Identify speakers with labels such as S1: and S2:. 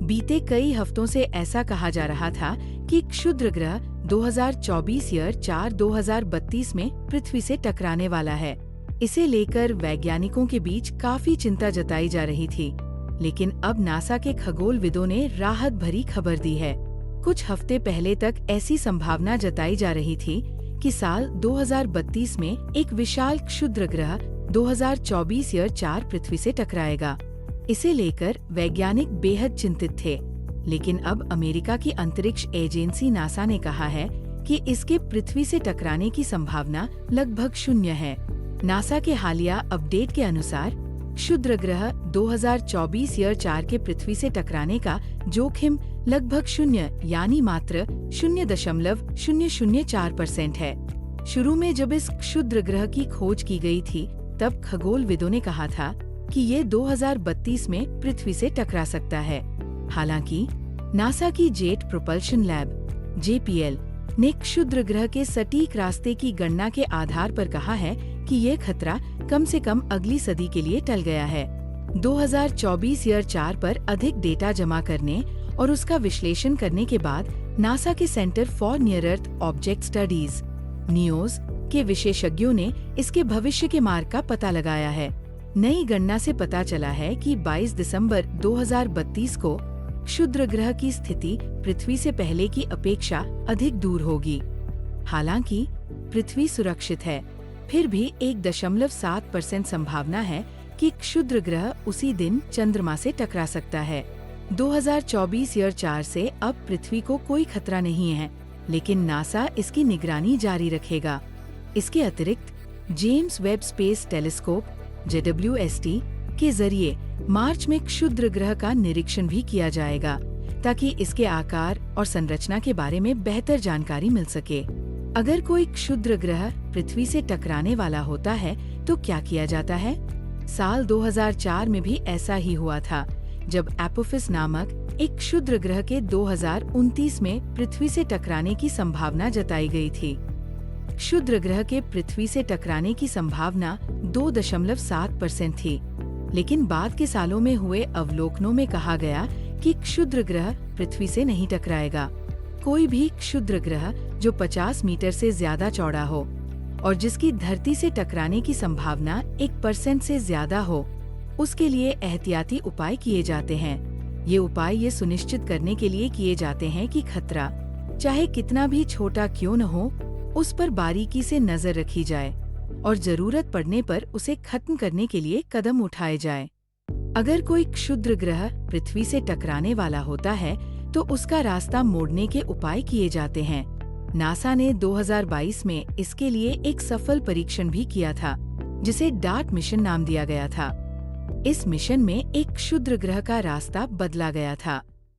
S1: बीते कई हफ्तों से ऐसा कहा जा रहा था कि क्षुद्र ग्रह 2024 ईयर 4-2032 में पृथ्वी से टकराने वाला है। इसे लेकर वैज्ञानिकों के बीच काफी चिंता जताई जा रही थी, लेकिन अब नासा के खगोलविदों ने राहत भरी खबर दी है। कुछ हफ्ते पहले तक ऐसी संभावना जताई जा रही थी कि साल 2032 में एक विशाल क्षुद्र ग्रह 2024 ईयर 4 पृथ्वी से टकराएगा। इसे लेकर वैज्ञानिक बेहद चिंतित थे, लेकिन अब अमेरिका की अंतरिक्ष एजेंसी नासा ने कहा है कि इसके पृथ्वी से टकराने की संभावना लगभग 0 है। नासा के हालिया अपडेट के अनुसार क्षुद्र ग्रह 2024 ईयर 4 के पृथ्वी से टकराने का जोखिम लगभग 0 यानी मात्र 0.004% है। शुरू में जब इस क्षुद्र ग्रह की खोज की गई थी, तब खगोलविदों ने कहा था कि ये 2032 में पृथ्वी से टकरा सकता है। हालांकि नासा की जेट प्रोपल्शन लैब (JPL) ने क्षुद्र ग्रह के सटीक रास्ते की गणना के आधार पर कहा है कि ये खतरा कम से कम अगली सदी के लिए टल गया है। 2024 ईयर 4 पर अधिक डेटा जमा करने और उसका विश्लेषण करने के बाद नासा के centre for near earth object studies (NEOS) के विशेषज्ञों ने इसके भविष्य के मार्ग का पता लगाया है। नई गणना से पता चला है कि 22 दिसंबर 2032 को क्षुद्र ग्रह की स्थिति पृथ्वी से पहले की अपेक्षा अधिक दूर होगी। हालांकि पृथ्वी सुरक्षित है, फिर भी 1.7% संभावना है कि क्षुद्र ग्रह उसी दिन चंद्रमा से टकरा सकता है। 2024 ईयर 4 से अब पृथ्वी को कोई खतरा नहीं है, लेकिन नासा इसकी निगरानी जारी रखेगा। इसके अतिरिक्त James Webb space telescope JWST के जरिए मार्च में क्षुद्र ग्रह का निरीक्षण भी किया जाएगा, ताकि इसके आकार और संरचना के बारे में बेहतर जानकारी मिल सके। अगर कोई क्षुद्र ग्रह पृथ्वी से टकराने वाला होता है तो क्या किया जाता है? साल 2004 में भी ऐसा ही हुआ था, जब एपोफिस नामक एक क्षुद्र ग्रह के 2029 में पृथ्वी से टकराने की संभावना जताई गई थी। क्षुद्र ग्रह के पृथ्वी से टकराने की संभावना 2.7% थी, लेकिन बाद के सालों में हुए अवलोकनों में कहा गया कि क्षुद्र ग्रह पृथ्वी से नहीं टकराएगा। कोई भी क्षुद्र ग्रह जो 50 मीटर से ज्यादा चौड़ा हो और जिसकी धरती से टकराने की संभावना 1% से ज्यादा हो, उसके लिए एहतियाती उपाय किए जाते हैं। ये उपाय ये सुनिश्चित करने के लिए किए जाते हैं कि खतरा चाहे कितना भी छोटा क्यों न हो, उस पर बारीकी से नजर रखी जाए और जरूरत पड़ने पर उसे खत्म करने के लिए कदम उठाए जाए। अगर कोई क्षुद्र ग्रह पृथ्वी से टकराने वाला होता है तो उसका रास्ता मोड़ने के उपाय किए जाते हैं। नासा ने 2022 में इसके लिए एक सफल परीक्षण भी किया था, जिसे डार्ट मिशन नाम दिया गया था। इस मिशन में एक क्षुद्र ग्रह का रास्ता बदला गया था।